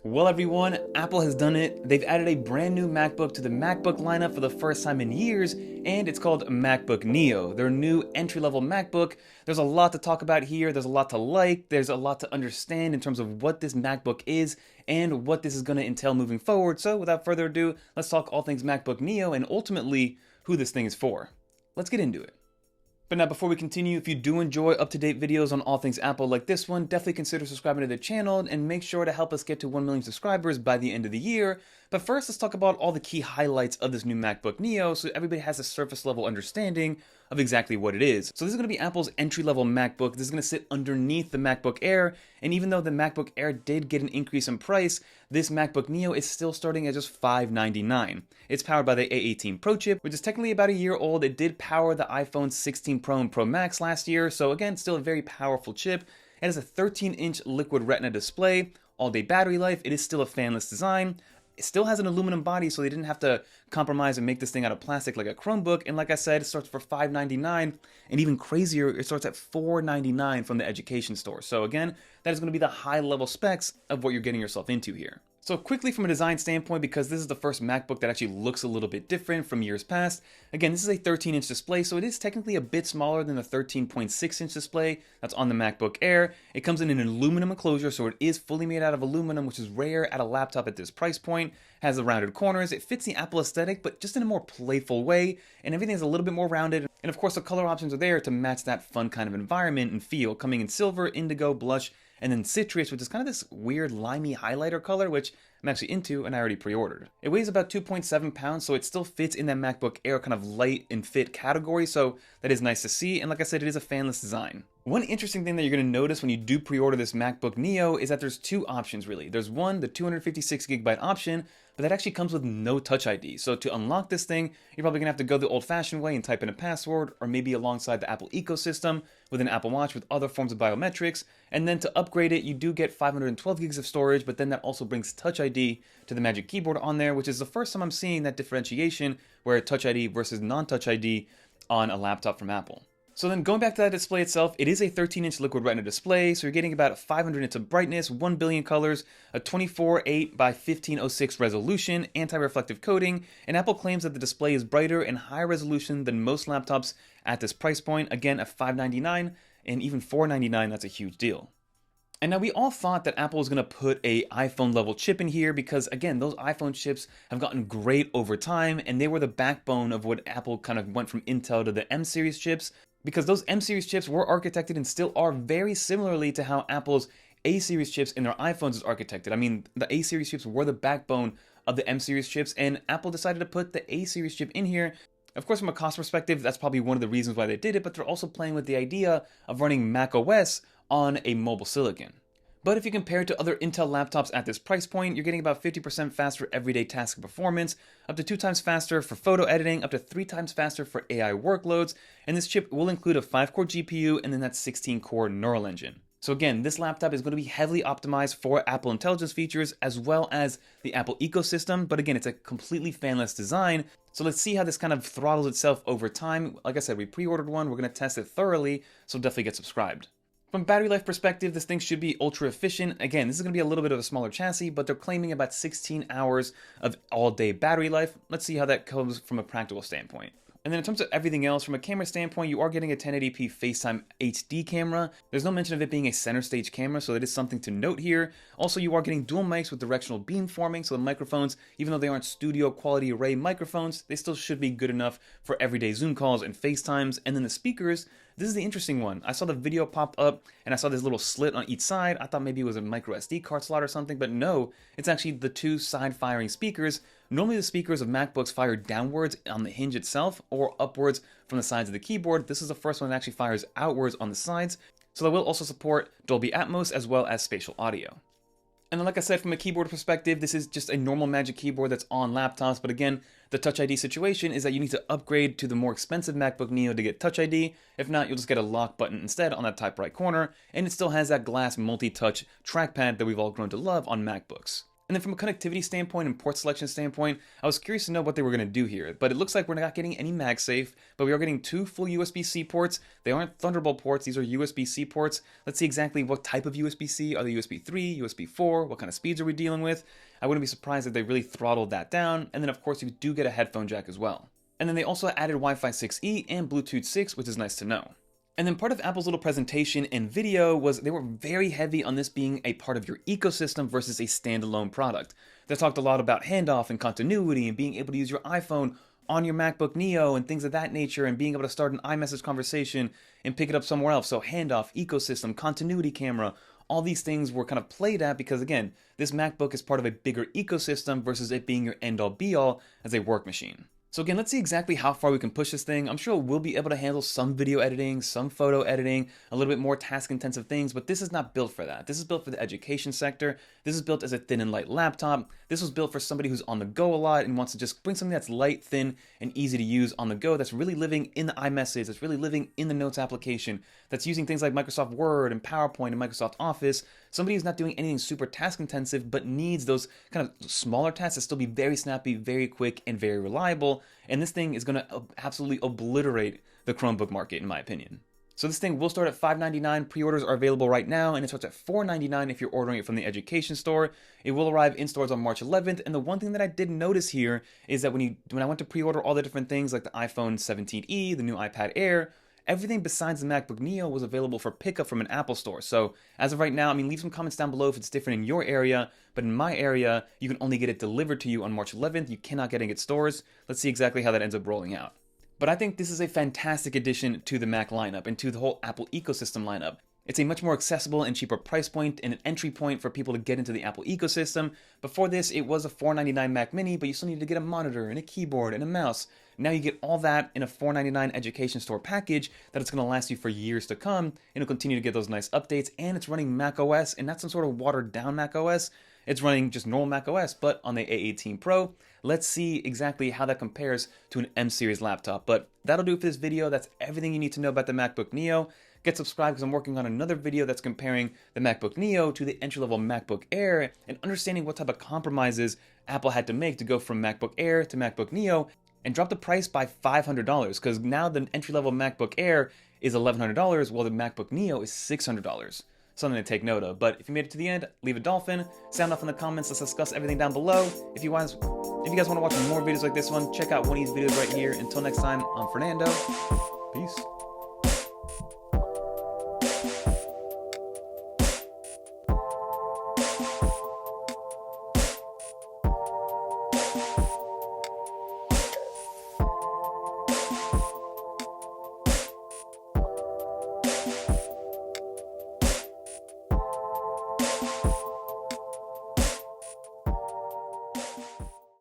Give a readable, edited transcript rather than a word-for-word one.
Well everyone, Apple has done it. They've added a brand new MacBook to the MacBook lineup for the first time in years, and it's called MacBook Neo, their new entry-level MacBook. There's a lot to talk about here, there's a lot to like, there's a lot to understand in terms of what this MacBook is and what this is going to entail moving forward. So without further ado, let's talk all things MacBook Neo and ultimately who this thing is for. Let's get into it. But now before we continue, if you do enjoy up-to-date videos on all things Apple like this one, definitely consider subscribing to the channel and make sure to help us get to 1 million subscribers by the end of the year. But first, let's talk about all the key highlights of this new MacBook Neo so everybody has a surface level understanding of exactly what it is. So this is going to be Apple's entry-level MacBook. This is going to sit underneath the MacBook Air, and even though the MacBook Air did get an increase in price, this MacBook Neo is still starting at just $599. It's powered by the A18 Pro chip, which is technically about a year old. It did power the iPhone 16 Pro and Pro Max last year, so again, still a very powerful chip. It has a 13-inch Liquid Retina display, all-day battery life. It is still a fanless design. It still has an aluminum body, so they didn't have to compromise and make this thing out of plastic like a Chromebook. And like I said, it starts for $599, and even crazier, it starts at $499 from the education store. So again, that is going to be the high-level specs of what you're getting yourself into here. So quickly from a design standpoint, because this is the first MacBook that actually looks a little bit different from years past, again, this is a 13-inch display, so it is technically a bit smaller than the 13.6-inch display that's on the MacBook Air. It comes in an aluminum enclosure, so it is fully made out of aluminum, which is rare at a laptop at this price point. Has the rounded corners. It fits the Apple aesthetic, but just in a more playful way, and everything is a little bit more rounded. And of course, the color options are there to match that fun kind of environment and feel, coming in silver, indigo, blush, and then citrus, which is kind of this weird limey highlighter color, which I'm actually into and I already pre-ordered. It weighs about 2.7 pounds, so it still fits in that MacBook Air kind of light and fit category, so that is nice to see. And like I said, it is a fanless design. One interesting thing that you're going to notice when you do pre-order this MacBook Neo is that there's two options really. There's one, the 256GB option, but that actually comes with no Touch ID. So to unlock this thing, you're probably going to have to go the old-fashioned way and type in a password, or maybe alongside the Apple ecosystem with an Apple Watch with other forms of biometrics. And then to upgrade it, you do get 512 gigs of storage, but then that also brings Touch ID to the Magic Keyboard on there, which is the first time I'm seeing that differentiation where Touch ID versus non-Touch ID on a laptop from Apple. So then going back to that display itself, it is a 13-inch Liquid Retina display, so you're getting about 500 nits of brightness, 1 billion colors, a 24:8 by 1506 resolution, anti-reflective coating, and Apple claims that the display is brighter and higher resolution than most laptops at this price point, again at $599, and even $499, that's a huge deal. And now we all thought that Apple was going to put a iPhone level chip in here because again, those iPhone chips have gotten great over time and they were the backbone of what Apple kind of went from Intel to the M series chips, because those M series chips were architected and still are very similarly to how Apple's A series chips in their iPhones is architected. I mean, the A series chips were the backbone of the M series chips, and Apple decided to put the A series chip in here. Of course, from a cost perspective, that's probably one of the reasons why they did it, but they're also playing with the idea of running Mac OS on a mobile silicon. But if you compare it to other Intel laptops at this price point, you're getting about 50% faster everyday task performance, up to 2 times faster for photo editing, up to 3 times faster for AI workloads, and this chip will include a 5-core GPU and then that 16-core neural engine. So again, this laptop is going to be heavily optimized for Apple Intelligence features as well as the Apple ecosystem, but again, it's a completely fanless design, so let's see how this kind of throttles itself over time. Like I said, we pre-ordered one, we're going to test it thoroughly, so definitely get subscribed. From a battery life perspective, this thing should be ultra efficient. Again, this is going to be a little bit of a smaller chassis, but they're claiming about 16 hours of all-day battery life. Let's see how that comes from a practical standpoint. And then in terms of everything else, from a camera standpoint, you are getting a 1080p FaceTime HD camera. There's no mention of it being a center stage camera, so that is something to note here. Also, you are getting dual mics with directional beamforming, so the microphones, even though they aren't studio quality array microphones, they still should be good enough for everyday Zoom calls and FaceTimes. And then the speakers, this is the interesting one. I saw the video pop up and I saw this little slit on each side. I thought maybe it was a micro SD card slot or something, but no, it's actually the 2 side firing speakers. Normally the speakers of MacBooks fire downwards on the hinge itself or upwards from the sides of the keyboard. This is the first one that actually fires outwards on the sides, so that will also support Dolby Atmos as well as spatial audio. And then like I said, from a keyboard perspective, this is just a normal Magic Keyboard that's on laptops, but again, the Touch ID situation is that you need to upgrade to the more expensive MacBook Neo to get Touch ID. If not, you'll just get a lock button instead on that top right corner, and it still has that glass multi-touch trackpad that we've all grown to love on MacBooks. And then from a connectivity standpoint and port selection standpoint, I was curious to know what they were going to do here. But it looks like we're not getting any MagSafe, but we are getting 2 full USB-C ports. They aren't Thunderbolt ports, these are USB-C ports. Let's see exactly what type of USB-C. Are they USB 3, USB 4? What kind of speeds are we dealing with? I wouldn't be surprised if they really throttled that down. And then of course you do get a headphone jack as well. And then they also added Wi-Fi 6E and Bluetooth 6, which is nice to know. And then part of Apple's little presentation and video was they were very heavy on this being a part of your ecosystem versus a standalone product. They talked a lot about handoff and continuity and being able to use your iPhone on your MacBook Neo and things of that nature, and being able to start an iMessage conversation and pick it up somewhere else. So handoff, ecosystem, continuity camera, all these things were kind of played at because, again, this MacBook is part of a bigger ecosystem versus it being your end-all be-all as a work machine. So again, let's see exactly how far we can push this thing. I'm sure we'll be able to handle some video editing, some photo editing, a little bit more task-intensive things, but this is not built for that. This is built for the education sector. This is built as a thin and light laptop. This was built for somebody who's on the go a lot and wants to just bring something that's light, thin, and easy to use on the go, that's really living in the iMessage, that's really living in the Notes application, that's using things like Microsoft Word and PowerPoint and Microsoft Office. Somebody who's not doing anything super task-intensive, but needs those kind of smaller tasks to still be very snappy, very quick, and very reliable. And this thing is going to absolutely obliterate the Chromebook market, in my opinion. So this thing will start at $599. Pre-orders are available right now, and it starts at $499 if you're ordering it from the education store. It will arrive in stores on March 11th. And the one thing that I did notice here is that when I went to pre-order all the different things like the iPhone 17e, the new iPad Air, everything besides the MacBook Neo was available for pickup from an Apple store. So as of right now, leave some comments down below if it's different in your area. But in my area, you can only get it delivered to you on March 11th. You cannot get it at stores. Let's see exactly how that ends up rolling out. But I think this is a fantastic addition to the Mac lineup and to the whole Apple ecosystem lineup. It's a much more accessible and cheaper price point and an entry point for people to get into the Apple ecosystem. Before this, it was a $499 Mac Mini, but you still need to get a monitor and a keyboard and a mouse. Now you get all that in a $499 education store package that it's going to last you for years to come, and it'll continue to get those nice updates, and it's running Mac OS, and not some sort of watered down Mac OS. It's running just normal Mac OS, but on the A18 Pro. Let's see exactly how that compares to an M series laptop. But that'll do it for this video. That's everything you need to know about the MacBook Neo. Get subscribed because I'm working on another video that's comparing the MacBook Neo to the entry-level MacBook Air and understanding what type of compromises Apple had to make to go from MacBook Air to MacBook Neo and drop the price by $500, because now the entry-level MacBook Air is $1,100 while the MacBook Neo is $600. Something to take note of. But if you made it to the end, leave a dolphin, sound off in the comments, let's discuss everything down below. If you guys want to watch more videos like this one, check out one of these videos right here. Until next time, I'm Fernando. Peace.